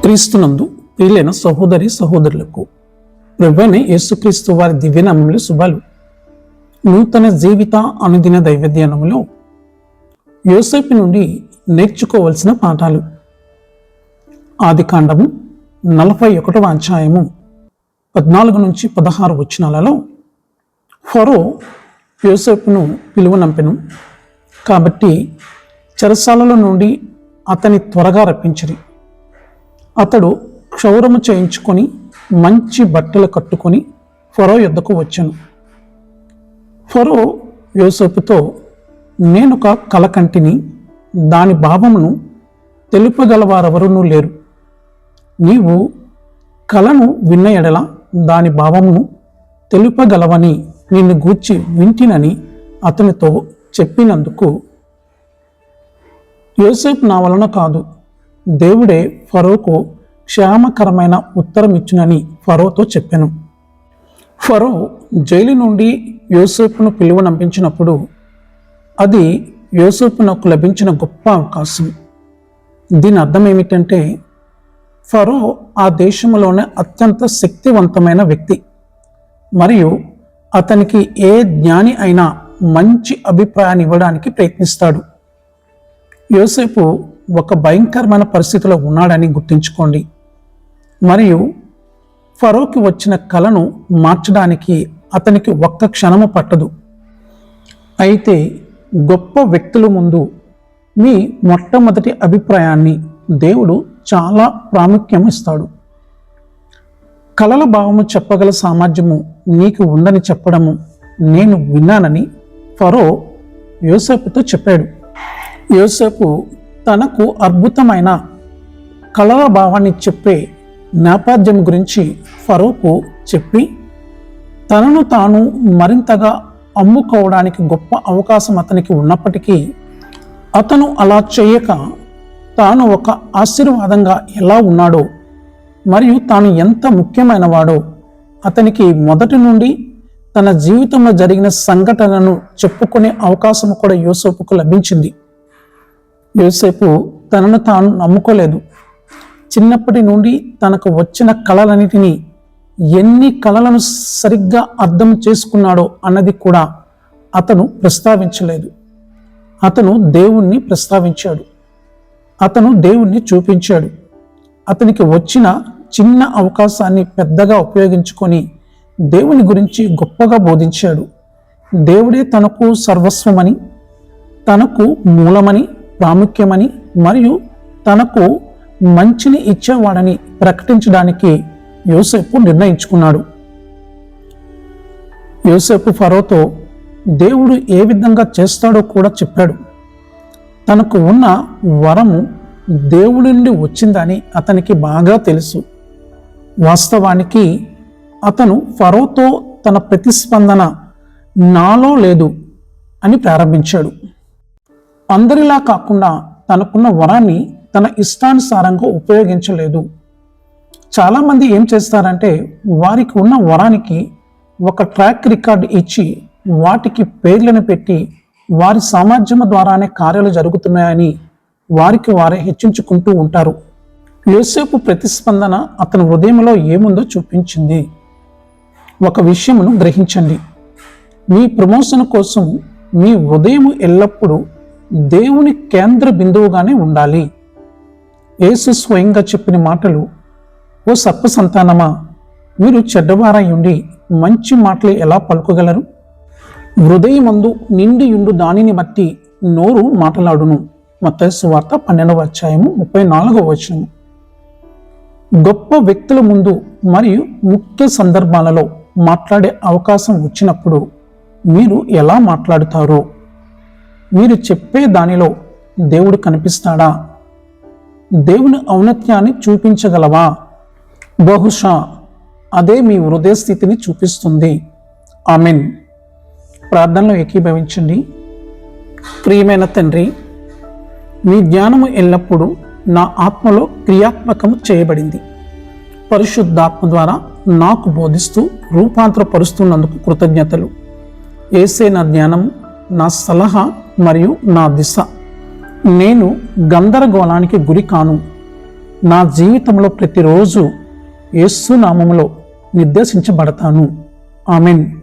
క్రీస్తునందు ప్రియులైన సహోదరి సహోదరులకు ప్రభువైన యేసుక్రీస్తు వారి దివ్యనామములు శుభాలు. నూతన జీవిత అనుదిన దైవధ్యానములో యోసేపు నుండి నేర్చుకోవలసిన పాఠాలు. ఆదికాండము 41వ అధ్యాయము 14 నుంచి 16 వచనాలలో ఫరో యోసేపును పిలువనంపెను. కాబట్టి చెరసాలలో నుండి అతని త్వరగా రప్పించిరి. అతడు క్షౌరము చేయించుకొని మంచి బట్టలు కట్టుకొని ఫరో యొద్దకు వచ్చెను. ఫరో యోసేపుతో, నేనొక కల కంటిని, దాని భావమును తెలుపగలవారెవరూ లేరు. నీవు కలను విన్న ఎడల దాని భావమును తెలుపగలవని నిన్ను గూర్చి వింటినని అతనితో చెప్పినందుకు, యోసేపు నా వలన కాదు, దేవుడే ఫరోకు క్షేమకరమైన ఉత్తరం ఇచ్చునని ఫరోతో చెప్పాను. ఫరో జైలు నుండి యోసేపును పిలువనంపించినప్పుడు అది యోసేపునకు లభించిన గొప్ప అవకాశం. దీని అర్థం ఏమిటంటే, ఫరో ఆ దేశంలోనే అత్యంత శక్తివంతమైన వ్యక్తి మరియు అతనికి ఏ జ్ఞాని అయినా మంచి అభిప్రాయాన్ని ఇవ్వడానికి ప్రయత్నిస్తాడు. యోసేపు ఒక భయంకరమైన పరిస్థితిలో ఉన్నాడని గుర్తుంచుకోండి మరియు ఫరోకి వచ్చిన కలను మార్చడానికి అతనికి ఒక్క క్షణము పట్టదు. అయితే గొప్ప వ్యక్తుల ముందు మీ మొట్టమొదటి అభిప్రాయాన్ని దేవుడు చాలా ప్రాముఖ్యం ఇస్తాడు. కలల భావము చెప్పగల సామర్థ్యము నీకు ఉందని చెప్పడము నేను విన్నానని ఫరో యోసేపుతో చెప్పాడు. యోసేపు తనకు అద్భుతమైన కలల భావాన్ని చెప్పే నేపథ్యం గురించి ఫరోకు చెప్పి తనను తాను మరింతగా అమ్ముకోవడానికి గొప్ప అవకాశం అతనికి ఉన్నప్పటికీ అతను అలా చేయక తాను ఒక ఆశీర్వాదంగా ఎలా ఉన్నాడో మరియు తాను ఎంత ముఖ్యమైన వాడో అతనికి మొదటి నుండి తన జీవితంలో జరిగిన సంఘటనను చెప్పుకునే అవకాశం కూడా యోసేపుకు లభించింది. యోసేపు తనను తాను నమ్ముకోలేదు. చిన్నప్పటి నుండి తనకు వచ్చిన కళలన్నిటినీ ఎన్ని కళలను సరిగ్గా అర్థం చేసుకున్నాడో అన్నది కూడా అతను ప్రస్తావించలేదు. అతను దేవుణ్ణి ప్రస్తావించాడు. అతను దేవుణ్ణి చూపించాడు. అతనికి వచ్చిన చిన్న అవకాశాన్ని పెద్దగా ఉపయోగించుకొని దేవుని గురించి గొప్పగా బోధించాడు. దేవుడే తనకు సర్వస్వమని, తనకు మూలమని, ప్రాముఖ్యమని మరియు తనకు మంచిని ఇచ్చేవాడని ప్రకటించడానికి యోసేపు నిర్ణయించుకున్నాడు. యోసేపు ఫరోతో దేవుడు ఏ విధంగా చేస్తాడో కూడా చెప్పాడు. తనకు ఉన్న వరము దేవుడి నుండి వచ్చిందని అతనికి బాగా తెలుసు. వాస్తవానికి అతను ఫరోతో తన ప్రతిస్పందన నాలో లేదు అని ప్రారంభించాడు. అందరిలా కాకుండా తనకున్న వరాన్ని తన ఇష్టానుసారంగా ఉపయోగించలేదు. చాలామంది ఏం చేస్తారంటే, వారికి ఉన్న వరానికి ఒక ట్రాక్ రికార్డ్ ఇచ్చి వాటికి పేర్లను పెట్టి వారి సామర్థ్యం ద్వారానే కార్యాలు జరుగుతున్నాయని వారికి వారే హెచ్చించుకుంటూ ఉంటారు. యోసేపు ప్రతిస్పందన అతని హృదయంలో ఏముందో చూపించింది. ఒక విషయమును గ్రహించండి, మీ ప్రమోషన్ కోసం మీ హృదయం ఎల్లప్పుడూ దేవుని కేంద్ర బిందువుగానే ఉండాలి. యేసు స్వయంగా చెప్పిన మాటలు, ఓ సర్ప సంతానమా, మీరు చెడ్డవారై ఉండి మంచి మాటలు ఎలా పలుకగలరు? హృదయమందు నిండియుండు దానిని బట్టి నోరు మాట్లాడును. మత్తయి సువార్త 12వ అధ్యాయము 34వ వచనం. గొప్ప వ్యక్తుల ముందు మరియు ముఖ్య సందర్భాలలో మాట్లాడే అవకాశం వచ్చినప్పుడు మీరు ఎలా మాట్లాడుతారో, మీరు చెప్పే దానిలో దేవుడు కనిపిస్తాడా? దేవుని ఔన్నత్యాన్ని చూపించగలవా? బహుశా అదే మీ హృదయ స్థితిని చూపిస్తుంది. ఆమెన్. ప్రార్థనలో ఏకీభవించండి. ప్రియమైన తండ్రి, మీ జ్ఞానము ఎల్లప్పుడూ నా ఆత్మలో క్రియాత్మకము చేయబడింది. పరిశుద్ధాత్మ ద్వారా నాకు బోధిస్తూ రూపాంతరపరుస్తున్నందుకు కృతజ్ఞతలు. యేసే నా జ్ఞానము, నా సలహా మరియు నా దిశ. నేను గందరగోళానికి గురి కాను. నా జీవితంలో ప్రతిరోజు యేసు నామములో నిర్దేశించబడతాను. ఆమెన్.